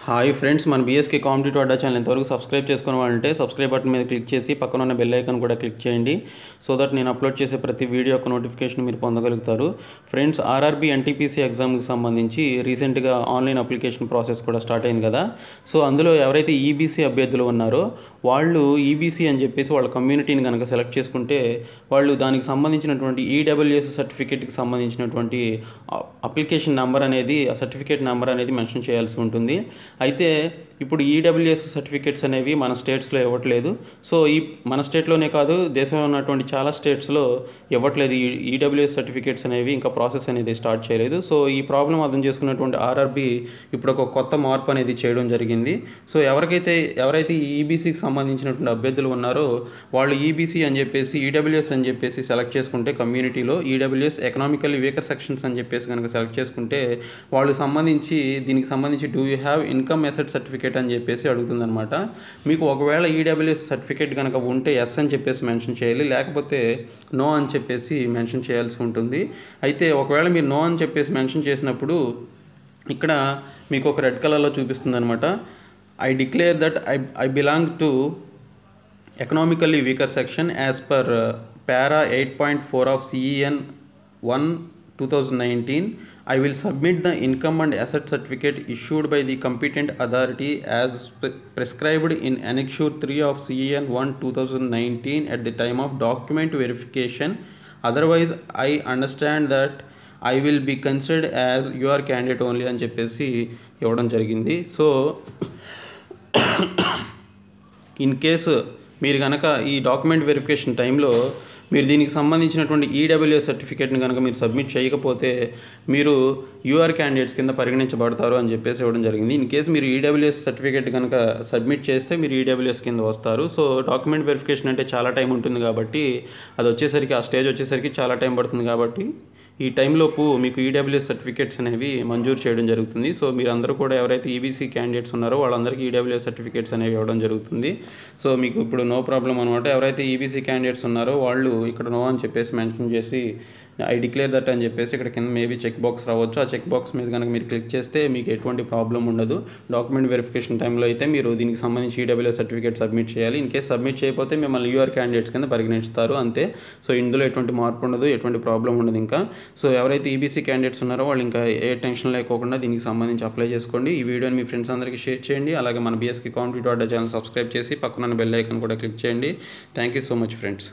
Hi friends, మన BSK competitive అడ్డా channel ఇంతవరకు subscribe చేసుకున్న వాళ్ళంటే సబ్స్క్రైబ్ బటన్ మీద క్లిక్ చేసి పక్కన ఉన్న బెల్ ఐకాన్ కూడా క్లిక్ చేయండి. సో దట్ నేను అప్లోడ్ చేసే ప్రతి వీడియో యొక్క నోటిఫికేషన్ మీరు పొందగలుగుతారు. ఫ్రెండ్స్, ఆర్ఆర్బీ ఎన్టీపీసీ ఎగ్జామ్కి సంబంధించి రీసెంట్గా ఆన్లైన్ అప్లికేషన్ ప్రాసెస్ కూడా స్టార్ట్ అయింది కదా. సో అందులో ఎవరైతే ఈబీసీ అభ్యర్థులు ఉన్నారో వాళ్ళు ఈబీసీ అని చెప్పేసి వాళ్ళ కమ్యూనిటీని కనుక సెలెక్ట్ చేసుకుంటే వాళ్ళు దానికి సంబంధించినటువంటి ఈడబ్ల్యూఎస్ సర్టిఫికేట్కి సంబంధించినటువంటి అప్లికేషన్ నెంబర్ అనేది, ఆ సర్టిఫికేట్ నెంబర్ అనేది మెన్షన్ చేయాల్సి ఉంటుంది. అయితే ఇప్పుడు ఈడబ్ల్యూఎస్ సర్టిఫికేట్స్ అనేవి మన స్టేట్స్లో ఇవ్వట్లేదు. సో మన స్టేట్లోనే కాదు, దేశంలో ఉన్నటువంటి చాలా స్టేట్స్లో ఇవ్వట్లేదు. ఈడబ్ల్యూఎస్ సర్టిఫికేట్స్ అనేవి ఇంకా ప్రాసెస్ అనేది స్టార్ట్ చేయలేదు. సో ఈ ప్రాబ్లం అర్థం చేసుకున్నటువంటి ఆర్ఆర్బీ ఇప్పుడు ఒక కొత్త మార్పు అనేది చేయడం జరిగింది. సో ఎవరైతే ఈబీసీకి సంబంధించినటువంటి అభ్యర్థులు ఉన్నారో వాళ్ళు ఈబీసీ అని చెప్పేసి, ఈడబ్ల్యూఎస్ అని చెప్పేసి సెలెక్ట్ చేసుకుంటే, కమ్యూనిటీలో ఈడబ్ల్యూఎస్ ఎకనామికల్లీ వీకర్ సెక్షన్స్ అని చెప్పేసి కనుక సెలెక్ట్ చేసుకుంటే వాళ్ళు దీనికి సంబంధించి do you have income asset certificate అని చెప్పేసి అడుగుతుందన్నమాట. మీకు ఒకవేళ ఈడబ్ల్యూఎస్ సర్టిఫికేట్ కనుక ఉంటే ఎస్ అని చెప్పేసి మెన్షన్ చేయాలి, లేకపోతే నో అని చెప్పేసి మెన్షన్ చేయాల్సి ఉంటుంది. అయితే ఒకవేళ మీరు నో అని చెప్పేసి మెన్షన్ చేసినప్పుడు ఇక్కడ మీకు ఒక రెడ్ కలర్లో చూపిస్తుంది అనమాట. I declare that I belong to economically weaker section as per para 8.4 of CEN 1 2019. I will submit the income and asset certificate issued by the competent authority as prescribed in Annexure 3 of CEN 1 2019 at the time of document verification. Otherwise, I understand that I will be considered as your candidate only అని చెప్పేసి ఇవ్వడం జరిగింది. So in case మీరు కనుక ఈ document verification టైంలో మీరు దీనికి సంబంధించినటువంటి ఈడబ్ల్యూఎస్ సర్టిఫికేట్ని కనుక మీరు సబ్మిట్ చేయకపోతే మీరు యూఆర్ క్యాండిడేట్స్ కింద పరిగణించబడతారు అని చెప్పేసి ఇవ్వడం జరిగింది. ఇన్ కేసు మీరు ఈడబ్ల్యూఎస్ సర్టిఫికేట్ కనుక సబ్మిట్ చేస్తే మీరు ఈడబ్ల్యూఎస్ కింద వస్తారు. సో డాక్యుమెంట్ వెరిఫికేషన్ అంటే చాలా టైం ఉంటుంది కాబట్టి ఆ స్టేజ్ వచ్చేసరికి చాలా టైం పడుతుంది కాబట్టి ఈ టైంలోపు మీకు ఈడబ్ల్యూఎస్ సర్టిఫికేట్స్ అనేవి మంజూరు చేయడం జరుగుతుంది. సో మీరందరూ కూడా ఎవరైతే ఈబీసీ క్యాండిడేట్స్ ఉన్నారో వాళ్ళందరికీ ఈడబ్ల్యూఎస్ సర్టిఫికేట్స్ అనేవి ఇవ్వడం జరుగుతుంది. సో మీకు ఇప్పుడు నో ప్రాబ్లం అనమాట. ఎవరైతే ఈబీసీ క్యాండిడేట్స్ ఉన్నారో వాళ్ళు ఇక్కడ నో అని చెప్పేసి మెన్షన్ చేసి ఐ డిక్లేర్ దట్ అని చెప్పేసి ఇక్కడ కింద మేబీ చెక్ బాక్స్ రావచ్చు. ఆ చెక్ బాక్స్ మీద కనుక మీరు క్లిక్ చేస్తే మీకు ఎటువంటి ప్రాబ్లం ఉండదు. డాక్యుమెంట్ వెరిఫికేషన్ టైంలో అయితే మీరు దీనికి సంబంధించి ఈడబ్ల్యూఎస్ సర్టిఫికేట్ సబ్మిట్ చేయాలి. ఇన్ కేసు సబ్మిట్ చేయకపోతే మిమ్మల్ని యూఆర్ క్యాండిడేట్స్ కింద పరిగణిస్తారు, అంతే. సో ఇందులో ఎటువంటి మార్పు ఉండదు, ఎటువంటి ప్రాబ్లం ఉండదు ఇంకా. సో ఎవరైతే ఈబీసీ క్యాండిడేట్స్ ఉన్నారో వాళ్ళు ఇంకా ఏ టెన్షన్ లేకోకుండా దీనికి సంబంధించి అప్లై చేసుకోండి. ఈ వీడియోని మీ ఫ్రెండ్స్ అందరికీ షేర్ చేయండి. అలాగే మన బీఎస్కే కాంపిటేటివ్ అడ్డా ఛానల్ సబ్స్క్రైబ్ చేసి పక్కన బెల్ ఐకాన్ కూడా క్లిక్ చేయండి. Thank you so much friends.